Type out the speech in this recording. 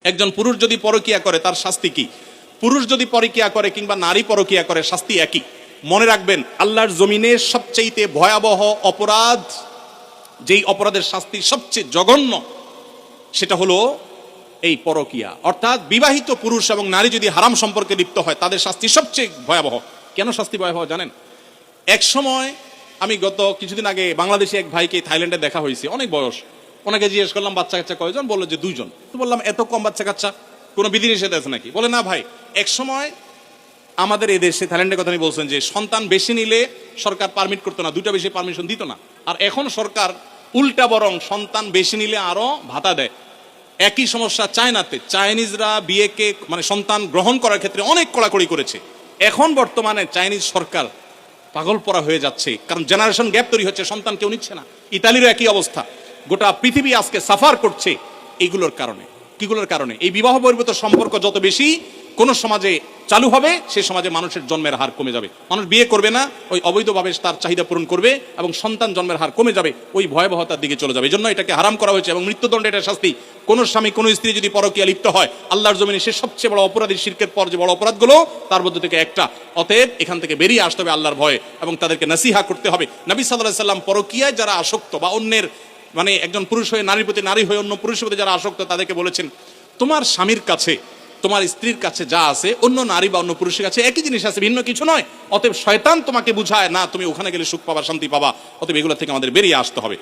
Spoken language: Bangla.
একজন পুরুষ যদি পরকিয়া করে তার শাস্তি কি? পুরুষ যদি পরকিয়া করে কিংবা নারী পরকিয়া করে শাস্তি একই। মনে রাখবেন, আল্লাহর জমিনে সবচেয়ে ভয়াবহ অপরাধ, যেই অপরাধের শাস্তি সবচেয়ে জঘন্য, সেটা হলো এই পরকিয়া। অর্থাৎ বিবাহিত পুরুষ এবং নারী যদি হারাম সম্পর্কে লিপ্ত হয় তাদের শাস্তি সবচেয়ে ভয়াবহ। কেন শাস্তি ভয়াবহ জানেন? এক সময় আমি গত কিছুদিন আগে বাংলাদেশে এক ভাইকে থাইল্যান্ডে দেখা হয়েছে, অনেক বয়স। ওনাকে জিজ্ঞেস করলাম বাচ্চা কাচ্চা কয়জন, বললো যে 2 জন। তো বললাম এত কম বাচ্চা কাচ্চা, কোনো বিধিনিষেধ আছে নাকি? বলে না ভাই, এক সময় আমাদের এই দেশে, থাইল্যান্ডের কথা উনি বলছেন যে সন্তান বেশি নিলে সরকার পারমিট করতো না, 2টা বেশি পারমিশন দিত না। আর এখন সরকার উল্টা, বরং সন্তান বেশি নিলে আরো ভাতা দেয়। একই সমস্যা চায়নাতে। চাইনিজরা বিয়েকে মানে সন্তান গ্রহণ করার ক্ষেত্রে অনেক কড়াকড়ি করেছে। এখন বর্তমানে চাইনিজ সরকার পাগল পড়া হয়ে যাচ্ছে, কারণ জেনারেশন গ্যাপ তৈরি হচ্ছে, সন্তান কেউ নিচ্ছে না। ইতালিরও একই অবস্থা। গোটা পৃথিবী আজকে সাফার করছে এইগুলোর কারণে। কিগুলোর কারণে? এই বিবাহ বহির্ভূত সম্পর্ক যত বেশি কোন সমাজে চালু হবে, সেই সমাজে মানুষের জন্মের হার কমে যাবে। মানুষ বিয়ে করবে না, ওই অবৈধভাবে তার চাহিদা পূরণ করবে এবং সন্তান জন্মের হার কমে যাবে, ওই ভয়াবহতার দিকে চলে যাবে। এই জন্য এটাকে হারাম করা হয়েছে এবং মৃত্যুদণ্ড এটা শাস্তি। কোন স্বামী কোন স্ত্রী যদি পরকীয়া লিপ্ত হয়, আল্লাহর জমিনে সে সবচেয়ে বড় অপরাধী, শিরকের পর যে বড় অপরাধগুলো তার মধ্যে থেকে একটা। অতএব এখান থেকে বেরিয়ে আসতে হবে আল্লাহর ভয়ে এবং তাদেরকে নসিহা করতে হবে। নবী সাল্লাল্লাহু আলাইহি ওয়াসাল্লাম পরকীয়ায় যারা আসক্ত বা অন্যের মানে একজন পুরুষ হয়ে নারীর প্রতি, নারী হয়ে অন্য পুরুষের প্রতি যারা আসক্ত, তাদেরকে বলেছেন তোমার স্বামীর কাছে, তোমার স্ত্রীর কাছে যা আছে অন্য নারী বা অন্য পুরুষের কাছে একই জিনিস আছে, ভিন্ন কিছু নয়। অতএব শয়তান তোমাকে বুঝায় না তুমি ওখানে গেলে সুখ পাবা, শান্তি পাবা। অতএব এগুলো থেকে আমাদের বেরিয়ে আসতে হবে।